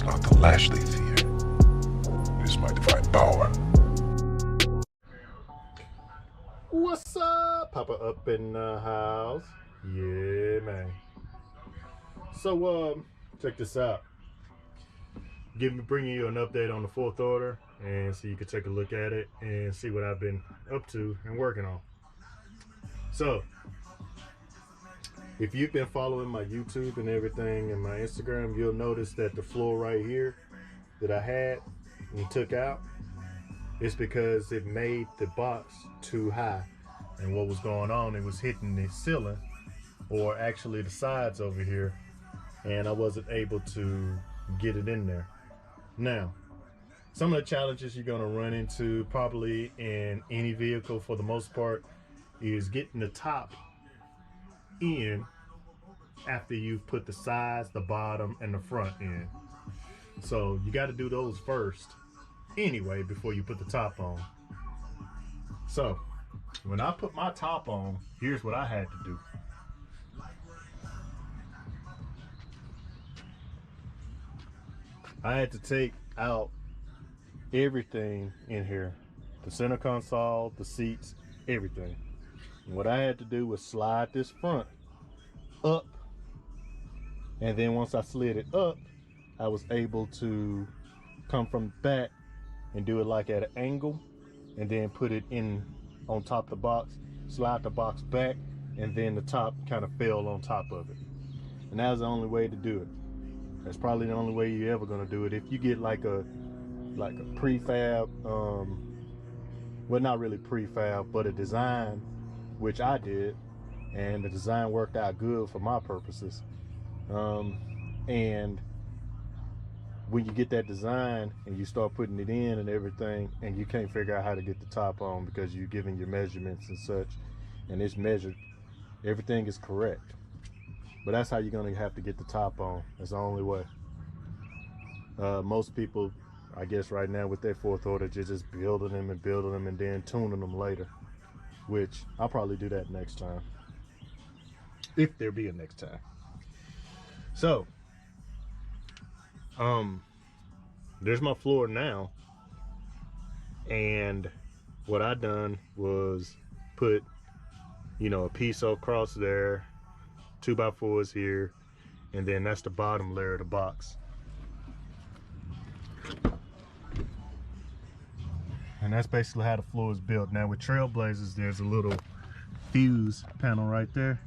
not the Lashley fear. It is my divine power. What's up? Papa up in the house. Yeah, man. So, check this out. Bringing you an update on the Fourth Order, and so you can take a look at it and see what I've been up to and working on. So, if you've been following my YouTube and everything and my Instagram, you'll notice that the floor right here that I had and took out is because it made the box too high. And what was going on, it was hitting the ceiling, or actually the sides over here, and I wasn't able to get it in there. Now, some of the challenges you're going to run into probably in any vehicle for the most part is getting the top in after you've put the sides, the bottom, and the front in. So you got to do those first anyway before you put the top on. So when I put my top on, here's what I had to do. I had to take out everything in here, the center console, the seats, everything. And what I had to do was slide this front up, and then once I slid it up, I was able to come from the back and do it like at an angle, and then put it in on top of the box, slide the box back, and then the top kind of fell on top of it. And that was the only way to do it. That's probably the only way you're ever gonna do it. If you get like a prefab, well, not really prefab, but a design, which I did, and the design worked out good for my purposes. And when you get that design and you start putting it in and everything, and you can't figure out how to get the top on because you're giving your measurements and such, and it's measured, everything is correct. But that's how you're gonna have to get the top on. That's the only way. Most people, I guess right now with their Fourth Order, just building them and then tuning them later, which I'll probably do that next time, if there be a next time. So, there's my floor now, and what I done was put, a piece across there, 2x4s here, and then that's the bottom layer of the box. And that's basically how the floor is built. Now with Trailblazers, there's a little fuse panel right there,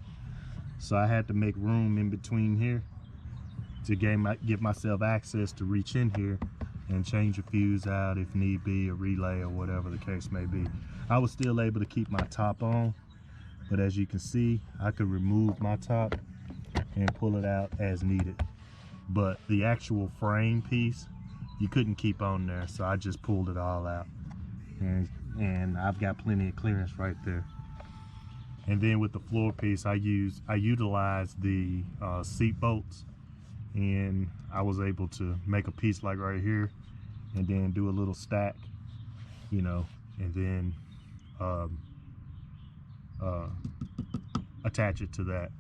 so I had to make room in between here to give myself access to reach in here and change a fuse out if need be, a relay or whatever the case may be. I was still able to keep my top on, but as you can see, I could remove my top and pull it out as needed. But the actual frame piece, you couldn't keep on there, so I just pulled it all out. And I've got plenty of clearance right there. And then with the floor piece, I utilized the seat bolts, and I was able to make a piece like right here, and then do a little stack, and then attach it to that,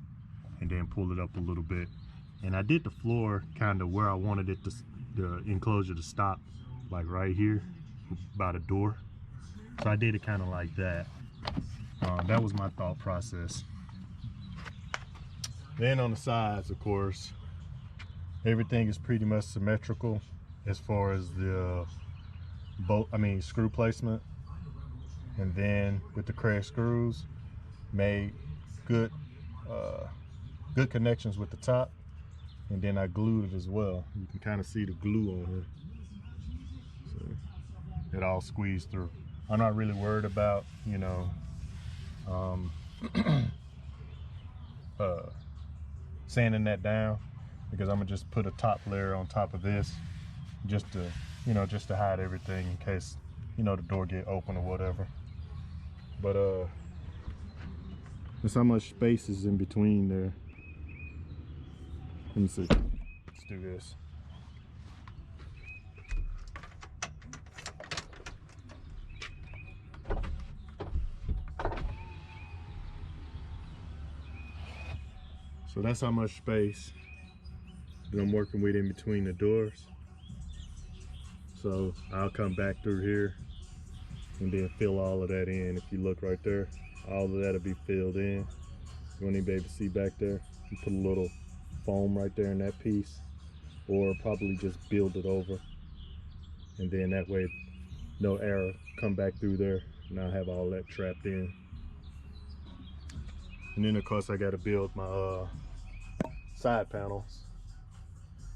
and then pull it up a little bit. And I did the floor kind of where I wanted it to, the enclosure to stop, like right here by the door. So I did it kind of like that. That was my thought process. Then on the sides, of course, everything is pretty much symmetrical as far as the screw placement. And then with the crash screws, made good connections with the top, and then I glued it as well. You can kind of see the glue on here, so it all squeezed through. I'm not really worried about sanding that down, because I'm gonna just put a top layer on top of this just to hide everything in case the door get open or whatever. But that's how much space is in between there. Let me see. Let's do this. So that's how much space that I'm working with in between the doors. So I'll come back through here and then fill all of that in. If you look right there, all of that'll be filled in. You won't even be able to see back there. You put a little foam right there in that piece, or probably just build it over, and then that way no air come back through there and I'll have all that trapped in. And then of course I got to build my side panels,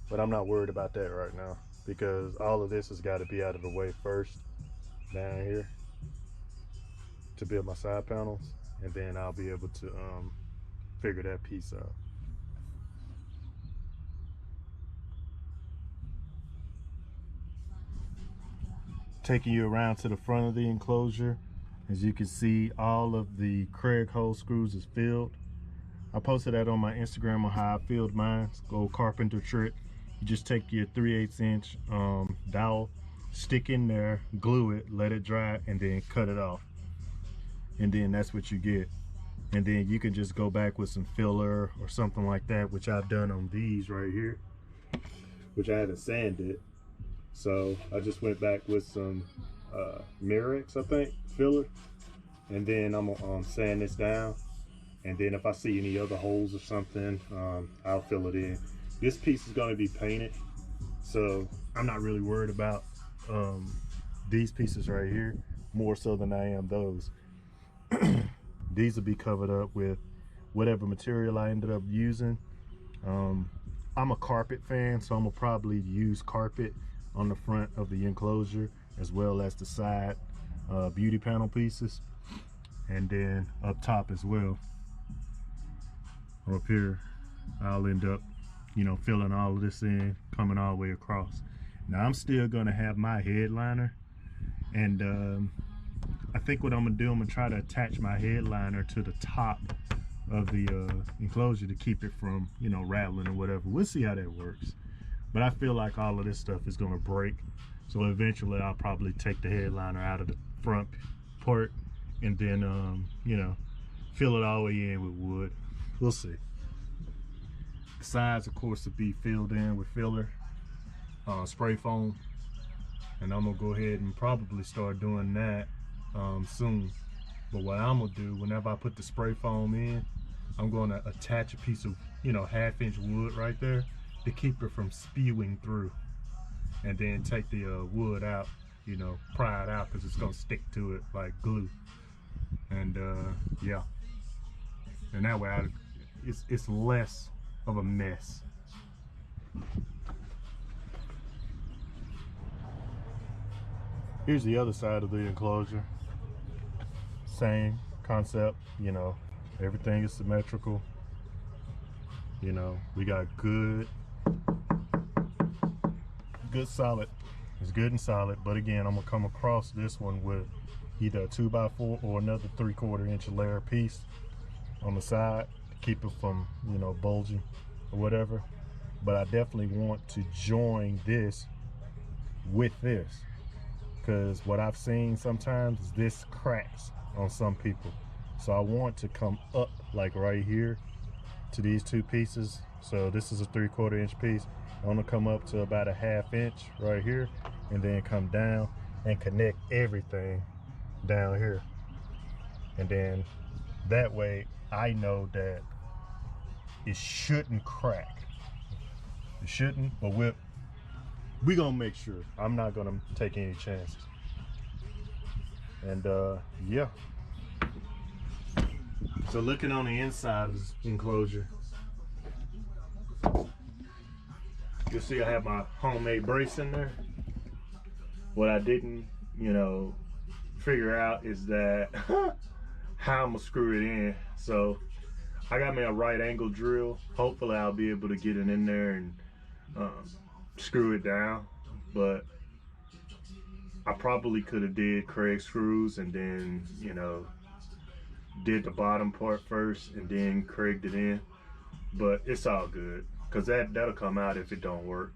but I'm not worried about that right now because all of this has got to be out of the way first down here to build my side panels, and then I'll be able to figure that piece out. Taking you around to the front of the enclosure, as you can see, all of the Kreg hole screws is filled. I posted that on my Instagram on how I filled mine. It's a old carpenter trick. You just take your 3/8 inch dowel, stick in there, glue it, let it dry, and then cut it off. And then that's what you get. And then you can just go back with some filler or something like that, which I've done on these right here, which I haven't sanded. So I just went back with some Mirex, I think, filler, and then I'm gonna sand this down, and then if I see any other holes or something, I'll fill it in. This piece is gonna be painted, so I'm not really worried about these pieces right here, more so than I am those. These will be covered up with whatever material I ended up using. I'm a carpet fan, so I'm gonna probably use carpet on the front of the enclosure as well as the side beauty panel pieces, and then up top as well. Up here I'll end up, you know, filling all of this in, coming all the way across. Now I'm still gonna have my headliner, and I think what I'm gonna do, I'm gonna try to attach my headliner to the top of the enclosure to keep it from, you know, rattling or whatever. We'll see how that works. But I feel like all of this stuff is gonna break. So eventually I'll probably take the headliner out of the front part and then, you know, fill it all the way in with wood. We'll see. The sides, of course, will be filled in with filler, spray foam. And I'm gonna go ahead and probably start doing that soon. But what I'm gonna do, whenever I put the spray foam in, I'm gonna attach a piece of, you know, 1/2 inch wood right there to keep it from spewing through, and then take the wood out, you know, pry it out, because it's gonna stick to it like glue. And yeah, and that way it's less of a mess. Here's the other side of the enclosure. Same concept, you know, everything is symmetrical. You know, we got good solid. It's good and solid, but again, I'm gonna come across this one with either a 2x4 or another 3/4 inch layer piece on the side to keep it from, you know, bulging or whatever. But I definitely want to join this with this, because what I've seen sometimes is this cracks on some people. So I want to come up like right here to these two pieces. So this is a 3/4 inch piece. I want to come up to about a 1/2 inch right here, and then come down and connect everything down here. And then that way I know that it shouldn't crack. It shouldn't, but we're gonna make sure. I'm not gonna take any chances. And yeah. So looking on the inside of this enclosure, you'll see I have my homemade brace in there. What I didn't, you know, figure out is that how I'm gonna screw it in. So I got me a right angle drill. Hopefully I'll be able to get it in there and screw it down. But I probably could have did Kreg screws and then, you know, did the bottom part first and then Kregged it in. But it's all good, because that'll come out if it don't work.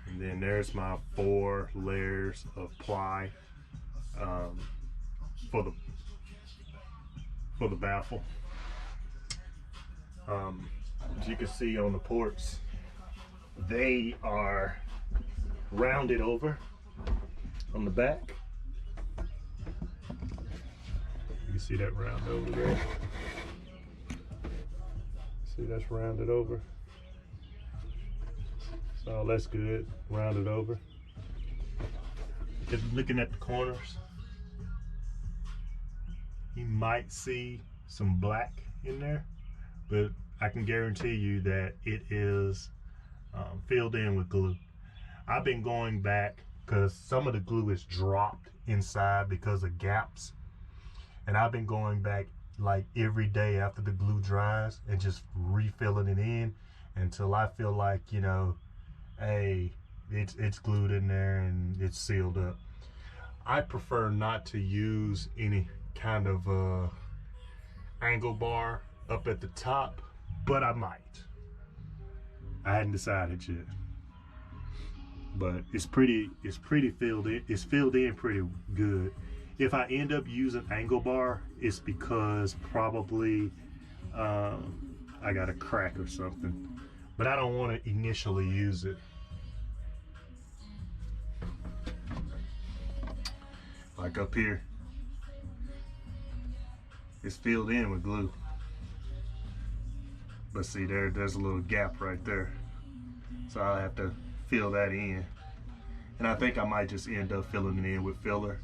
And then there's my 4 layers of ply for the baffle. As you can see on the ports, they are rounded over on the back. You can see that round over there. See, that's rounded over. So that's good, rounded over. Just looking at the corners, you might see some black in there, but I can guarantee you that it is filled in with glue. I've been going back because some of the glue is dropped inside because of gaps, and I've been going back like every day after the glue dries and just refilling it in until I feel like, you know, hey, it's glued in there and it's sealed up. I prefer not to use any kind of angle bar up at the top, but I might. I hadn't decided yet, but it's pretty filled in. It's filled in pretty good. If I end up using angle bar, it's because probably I got a crack or something, but I don't want to initially use it. Like up here, it's filled in with glue. But see, there's a little gap right there. So I'll have to fill that in. And I think I might just end up filling it in with filler.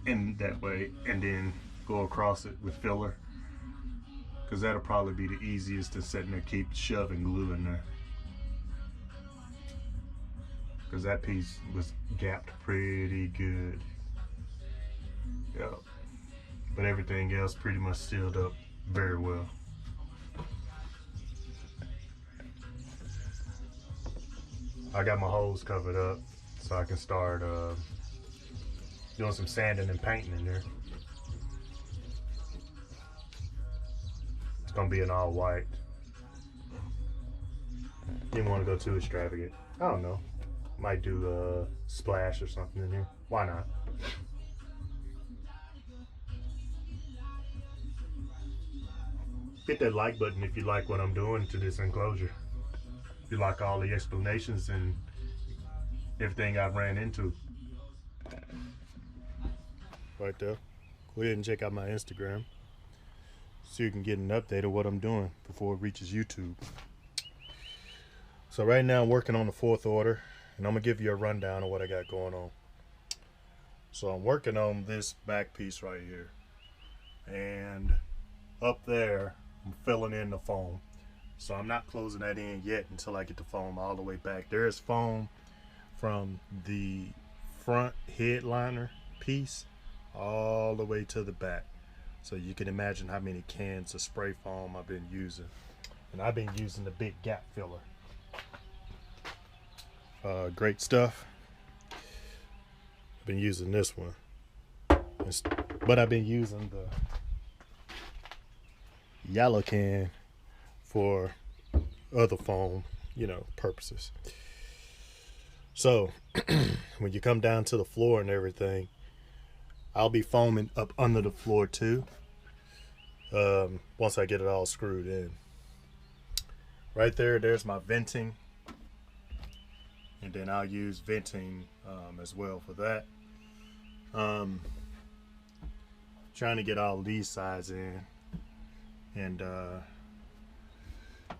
And that way, and then go across it with filler. Because that'll probably be the easiest than sitting there keep shoving glue in there. Because that piece was gapped pretty good. Yep. But everything else pretty much sealed up very well. I got my holes covered up so I can start doing some sanding and painting in there. It's gonna be an all white. Didn't want to go too extravagant. I don't know. Might do a splash or something in here. Why not? Hit that like button if you like what I'm doing to this enclosure. If you like all the explanations and everything I've ran into. Right there. Go ahead and check out my Instagram so you can get an update of what I'm doing before it reaches YouTube. So right now I'm working on the fourth order, and I'm gonna give you a rundown of what I got going on. So I'm working on this back piece right here, and up there I'm filling in the foam. So I'm not closing that in yet until I get the foam all the way back. There is foam from the front headliner piece all the way to the back. So you can imagine how many cans of spray foam I've been using. And I've been using the big gap filler. Great stuff. I've been using this one. But I've been using the yellow can for other foam, you know, purposes. So when you come down to the floor and everything, I'll be foaming up under the floor too, once I get it all screwed in. Right there, there's my venting, and then I'll use venting as well for that. Trying to get all these sides in, and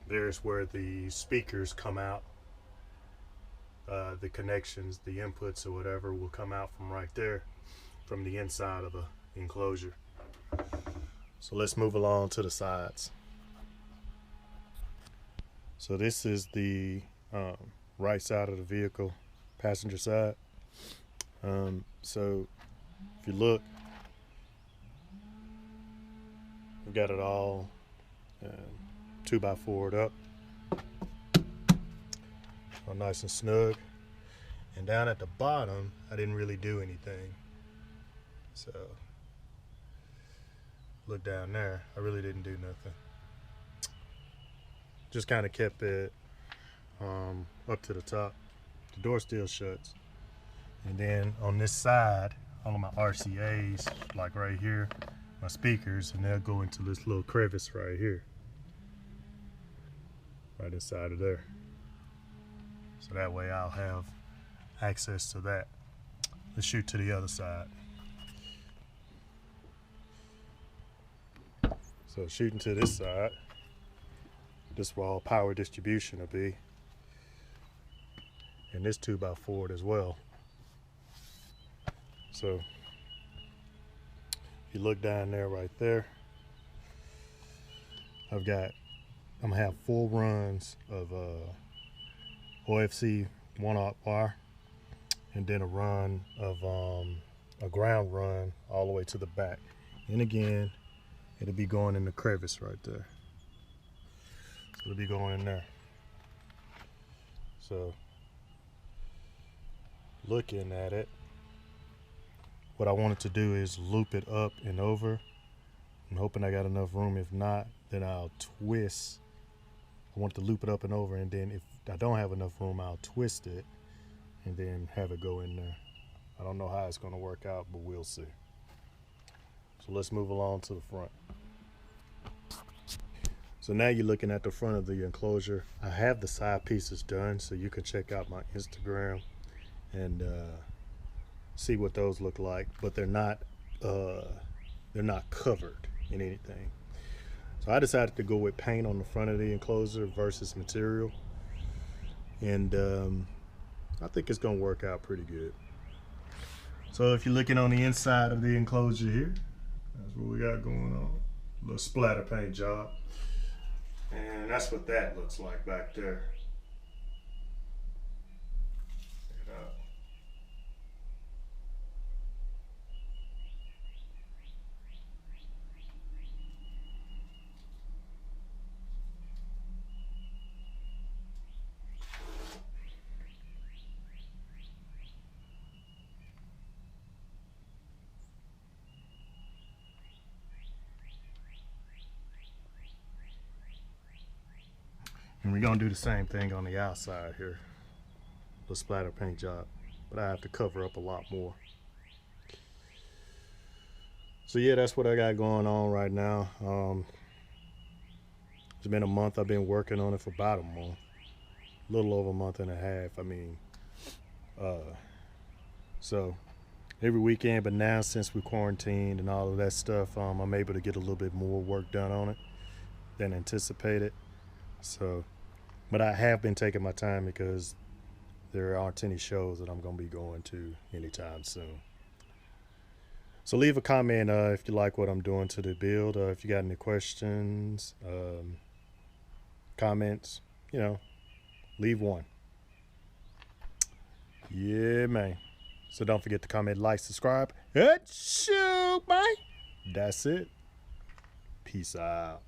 there's where the speakers come out. The connections, the inputs or whatever will come out from right there, from the inside of the enclosure. So let's move along to the sides. So this is the right side of the vehicle, passenger side. So if you look, we've got it all 2x4'd up, all nice and snug. And down at the bottom, I didn't really do anything. So look down there, I really didn't do nothing. Just kind of kept it up to the top. The door still shuts. And then on this side, all of my RCAs, like right here, my speakers, and they'll go into this little crevice right here. right inside of there. So that way I'll have access to that. Let's shoot to the other side. So shooting to this side, this is where all power distribution will be. And this 2x4 as well. So if you look down there right there, I'm gonna have 4 runs of OFC 1/0 wire, and then a run of a ground run all the way to the back. And again, it'll be going in the crevice right there. So it'll be going in there. So looking at it, what I wanted to do is loop it up and over. I'm hoping I got enough room. If not, then I'll twist. I want to loop it up and over, and then if I don't have enough room, I'll twist it and then have it go in there. I don't know how it's going to work out, but we'll see. So let's move along to the front. So now you're looking at the front of the enclosure. I have the side pieces done, so you can check out my Instagram and see what those look like, but they're not covered in anything. So I decided to go with paint on the front of the enclosure versus material, and I think it's gonna work out pretty good. So if you're looking on the inside of the enclosure here, that's what we got going on. A little splatter paint job, and that's what that looks like back there. And we're gonna do the same thing on the outside here, the splatter paint job, but I have to cover up a lot more. So yeah, that's what I got going on right now. It's been a month. I've been working on it for about a month, a little over a month and a half. I mean, so every weekend, but now since we quarantined and all of that stuff, I'm able to get a little bit more work done on it than anticipated. So, but I have been taking my time because there aren't any shows that I'm going to be going to anytime soon. So leave a comment if you like what I'm doing to the build. If you got any questions, comments, you know, leave one. Yeah, man. So don't forget to comment, like, subscribe. Shoot, man. That's it. Peace out.